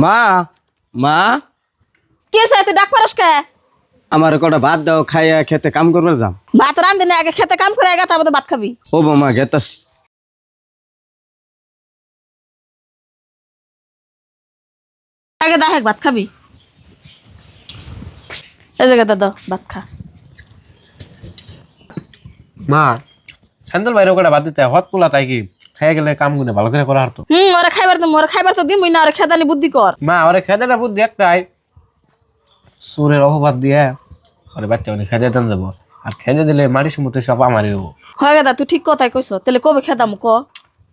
মা মা কে চাই তুই ডাক পারস কে? আমার কটা ভাত দাও, খাইয়া খেতে কাম করবার যাম। ভাত রান্ধি না, আগে খেতে কাম করে আগে তারপর ভাত খাবি। ও বৌমা গেতাছি। আগে দেখ ভাত খাবি। এই জায়গা দাদা ভাত খা। মা স্যান্ডেল বাইরে করে বাদ দিতে হট পোলা তাই কি খাইয়া গেলে কাম গুনে ভালো করে করা হারতো। ওরা খাইবার তো দিমই না, ওরা খেদানি বুদ্ধি কর। মা ওরে খেতে না বুদ্ধি একটাই, সুরের অপবাদ দিয়ে ওরে বাচ্চা মানে খেতে দেন যাবো, আর খেতে দিলে মাটি সমুদ্রে সব আমারই হবো। হয় গেদা তুই ঠিক কথাই কইছ, তাহলে কবে খেদাম ক?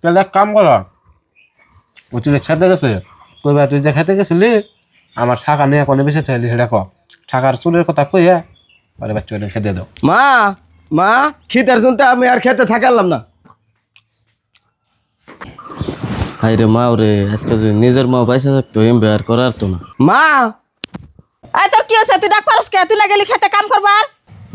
তাহলে এক কাম কর, ও তুই যে খেতে গেছে কইবা তুই যে খেতে গেছিলি আমার শাখা নিয়ে কোনো বেশি থাকলি সেটা ক, শাখার চুলের কথা কইয়া ওরে বাচ্চা মানে খেতে দাও। মা মা খিদার শুনতে আমি আর খেতে থাকালাম না। হাই রে মা ওরে, আজকে যদি নিজের মা পয়সা থাকতো এমবে আর করার তো না। মা আয় তোর কি আছে? তুই ডাক পারস কে? তুই না গেলি খেতে কাম করবার?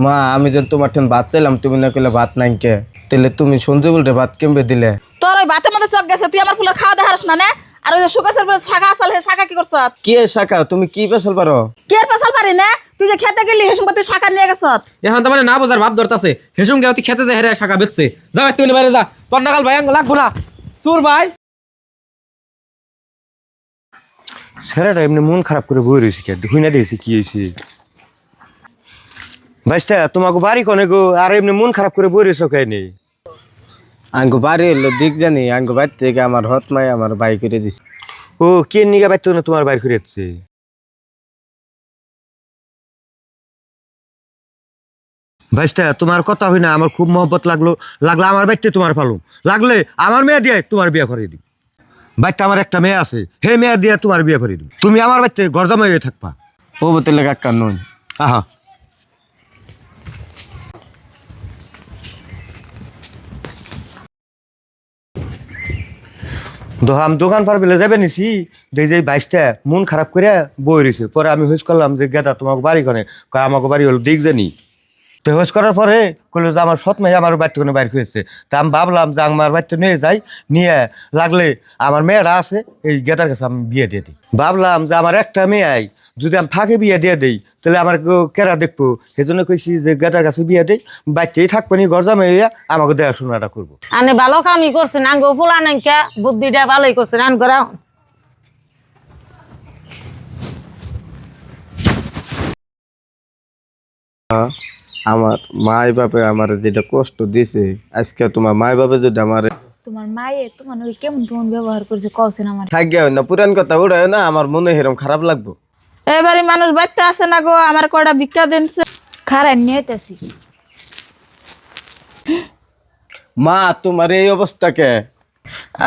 মা আমি যেন তোমার ঠেন ভাত চাইলাম, তুমি না কইলে ভাত নাই কে, তাহলে তুমি শুনতে বলতে ভাত কেমবে দিলে? তোর ওই ভাতের মধ্যে চক গেছে, তুই আমার ফুলের খাওয়া দেখাস না না? আর ওই যে সুগাসের পরে শাখা আসাল, হে শাখা কি করছ? কি শাখা? তুমি কি পেছাল পারো? কে পেছাল পারি না? তুই যে খেতে গেলি হে সময় তুই শাখা নিয়ে গেছ। এখন তো মানে না বোঝার ভাব ধরতাছে, হেসুম গে তুই খেতে যায় হেরে শাখা বেচছে, যা তুই বাইরে যা, তোর নাগাল ভাই আঙ্গ লাগবো না চুর ভাই। ছেলেটা এমনি মন খারাপ করে বই রয়েছে কে, হুই না দিয়েছি কি হয়েছে? ভাইস্তা তোমাকে বাড়ি কনে গো, আর এমনি মন খারাপ করে বই রয়েছ কে নেই? আঙ্গ বাড়ি হলো দিক জানি, আঙ্গ বাড়ি থেকে আমার হত মাই আমার বাই করে দিছে। ও কে নিগা বাইতে না তোমার বাইর করে যাচ্ছে? ভাইস্তা তোমার কথা হই না, আমার খুব মহব্বত লাগলো, লাগলে আমার বাড়িতে তোমার পালুম, লাগলে আমার মেয়ে দিয়ে তোমার বিয়ে করে দিই। বাড়িতে আমার একটা মেয়ে আছে, হে মেয়ে দিয়ে তোমার বিয়ে করে দিই, তুমি আমার বাড়িতে গরজামাই হয়ে থাকবা। ও বোতলে কাকা নয়। আহা আমি দোকান পার বেলে যাবে নিছি, দেখি যে বাইশটা মন খারাপ করে বই রয়েছে। পরে আমি হোস করলাম যে গেদা তোমাকে বাড়ি কনে, আমাকে বাড়ি হলো দিক জানি। তো হোস করার পরে কইলো যে আমার সৎ মাই আমার বাড়িতে কোনো বাইর করেছে। তা আমি ভাবলাম যে আমার বাড়িতে নিয়ে যাই, নিয়ে লাগলে আমার মেয়েরা আছে এই গেদার কাছে আমি বিয়ে দিয়ে দিই। ভাবলাম যে আমার একটা মেয়ে যদি আমি ফাঁকে বিয়ে দিয়ে দিই তাহলে আমার কেরা দেখবো, সেই জন্য কইছি যে গেদার কাছে বিয়ে দিই, বাড়িতেই থাকবো নি, ঘর জামাই হইয়া আমাকে দেখাশোনাটা করবো। আনে ভালো কামই করছেন, আঙ্গ পোলা নাইকা বুদ্ধিটা ভালোই করছেন। আন করা আমার মাই বাপে আমার যেটা কষ্ট দিছে, আজকে তোমার মাই বাপে যদি আমার তোমার মায়ে তোমার ওই কেমন কেমন ব্যবহার করছে কওছেন আমার। থাকিয়া হয় না, পুরান কথা উড়ায় না, আমার মনে হেরম খারাপ লাগবো। এবারে মানুষ বাচ্চা আছে না গো, আমার কয়টা ভিক্ষা দিনছে। খারাপ নিয়েতেছি। মা তোমার এই অবস্থাকে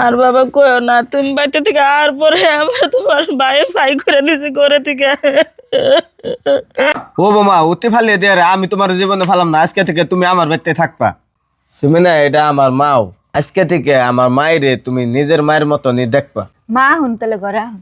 আর বাবা কইও না, তুমি বাচ্চা থেকে আর পরে আবার তোমার ভাই ফাই করে দিছে করে থেকে। ও বোমা উঠে ফালিয়ে দিয়ে রে, আমি তোমার জীবনে ফালাম না, আজকে থেকে তুমি আমার বাড়িতে থাকবা। সুমিনা এটা আমার মাও, আজকে থেকে আমার মায়েরে তুমি নিজের মায়ের মতনই দেখবা। মা হুন তাহলে ঘরে আহুন।